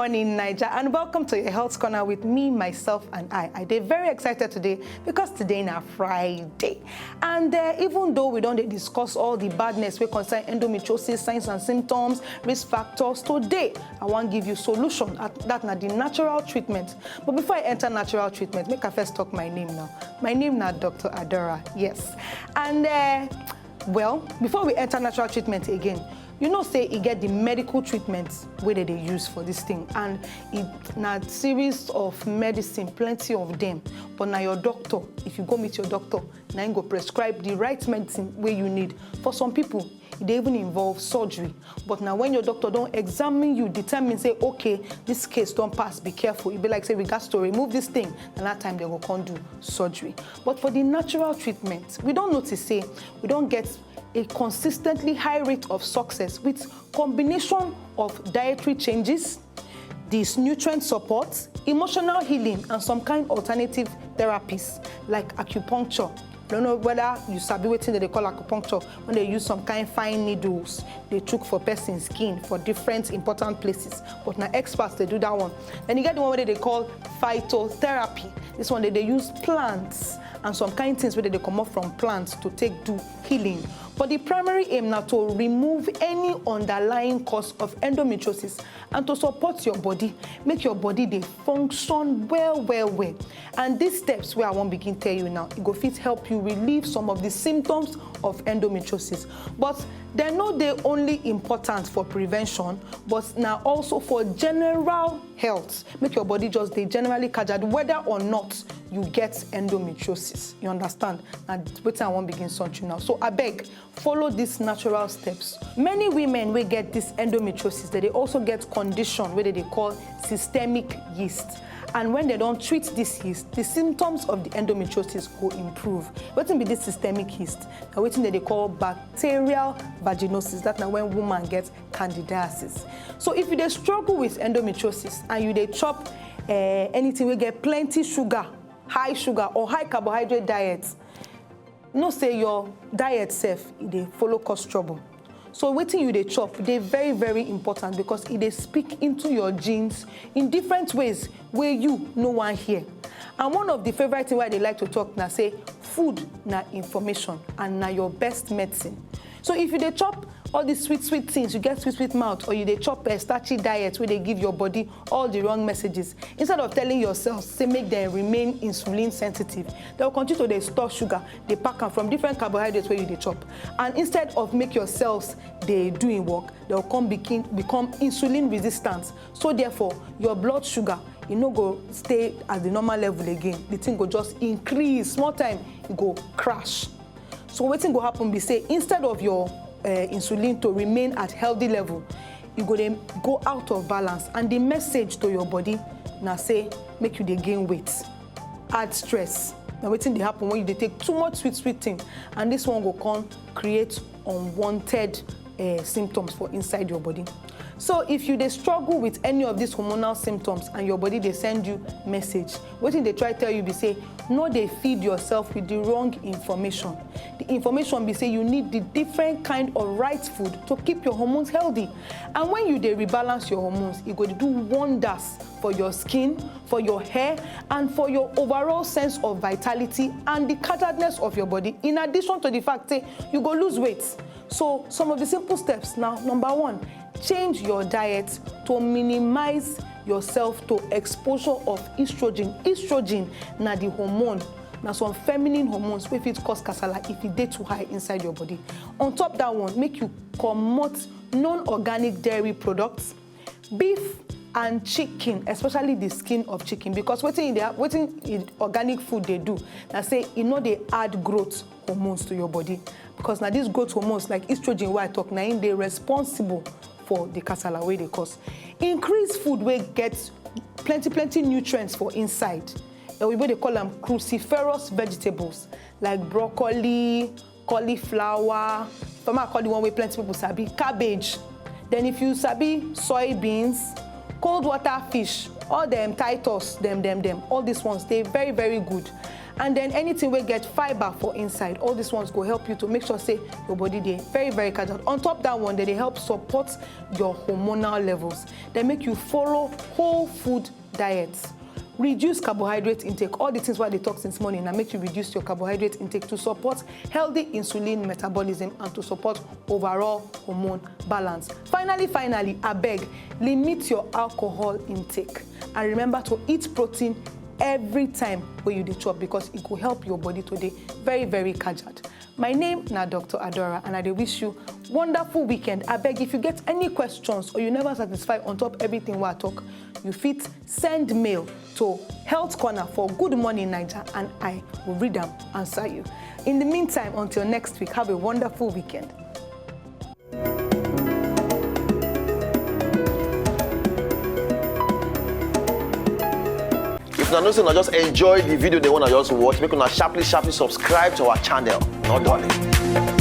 morning, Niger, and welcome to your Health Corner with me, myself, and I. I'm very excited today because today is Friday. And even though we don't discuss all the badness we concern endometriosis, signs and symptoms, risk factors, today I want to give you solution that na the natural treatment. But before I enter natural treatment, make I first talk my name now. My name is Dr. Adora, yes. And well, before we enter natural treatment again, you know, say you get the medical treatments where they use for this thing, and it's a series of medicine, plenty of them. But now your doctor, if you go meet your doctor, now you go prescribe the right medicine where you need. For some people, it even involves surgery. But now when your doctor don't examine you, determine, say, okay, this case don't pass, be careful. It be like, say, we got to remove this thing, and that time they will come do surgery. But for the natural treatment, we don't notice, say, we don't get a consistently high rate of success with combination of dietary changes, these nutrient support, emotional healing, and some kind of alternative therapies like acupuncture. I don't know whether you sabi wetin they call acupuncture, when they use some kind fine needles they took for person's skin for different important places. But now experts, they do that one. Then you get the one where they call phytotherapy. This one they use plants and some kind of things where they come up from plants to take do healing. But the primary aim now to remove any underlying cause of endometriosis and to support your body, make your body they function well. And these steps where I won't begin tell you now, it go fit help you relieve some of the symptoms of endometriosis. But they're not the only important for prevention, but now also for general health. Make your body just they generally casual whether or not you get endometriosis. You understand? And wait, I won't begin something now. So I beg, follow these natural steps. Many women will get this endometriosis, they also get condition where they call systemic yeast. And when they don't treat this yeast, the symptoms of the endometriosis will improve. What be this systemic yeast? Now, what they call bacterial vaginosis. That's now when woman gets candidiasis. So if you struggle with endometriosis and you chop anything, we get plenty sugar, high sugar or high carbohydrate diets, no say your diet self, they follow cause trouble. So waiting you they chop, they're very important because they speak into your genes in different ways where you no one hear. And one of the favorite things why they like to talk now say food na information and na your best medicine. So if you they chop all these sweet things, you get sweet mouth, or you they chop a starchy diet where they give your body all the wrong messages. Instead of telling yourself, say make them remain insulin sensitive, they'll continue to they store sugar, they pack them from different carbohydrates where you they chop. And instead of make your cells they doing work, they'll become insulin resistant. So therefore, your blood sugar, you no go stay at the normal level again. The thing go just increase, small time, it go crash. So what thing go happen be say, instead of your insulin to remain at healthy level, you go then go out of balance, and the message to your body now say make you they gain weight, add stress. Now waiting they happen when you take too much sweet thing, and this one go come create unwanted symptoms for inside your body. So if you they struggle with any of these hormonal symptoms and your body they send you message, what they try to tell you be say, no, they feed yourself with the wrong information. The information be say you need the different kind of right food to keep your hormones healthy. And when you they rebalance your hormones, it go to do wonders for your skin, for your hair, and for your overall sense of vitality and the casualness of your body. In addition to the fact that you go lose weight. So some of the simple steps now, number one, change your diet to minimize yourself to exposure of estrogen. Estrogen na the hormone, na some feminine hormones if it cause kasala if it dey too high inside your body. On top that one, make you comot non-organic dairy products, beef and chicken, especially the skin of chicken, because what in organic food they do, now say they add growth hormones to your body, because now these growth hormones like estrogen where I talk now they responsible for the kasala way they cause. Increase food where get plenty nutrients for inside. We they call them cruciferous vegetables like broccoli, cauliflower. For me, I call the one where plenty people sabi cabbage. Then if you sabi soybeans, cold water fish, all them Titus, them, all these ones, they're very good. and then anything will get fiber for inside. All these ones go help you to make sure say your body dey very, very casual. On top that one, they help support your hormonal levels. They make you follow whole food diets. Reduce carbohydrate intake. All the things why they talk since morning and make you reduce your carbohydrate intake to support healthy insulin metabolism and to support overall hormone balance. Finally, abeg, limit your alcohol intake. And remember to eat protein every time when you dey chop because it will help your body today very, very casual. My name na Dr. Adora, and I dey wish you wonderful weekend. Abeg, if you get any questions or you never satisfy on top everything wey I talk, you fit send mail to Health Corner for Good Morning Naija, and I will read them, answer you. In the meantime, until next week, have a wonderful weekend. If you know, just enjoy the video they want to just watch, make una sharply subscribe to our channel. Not darling.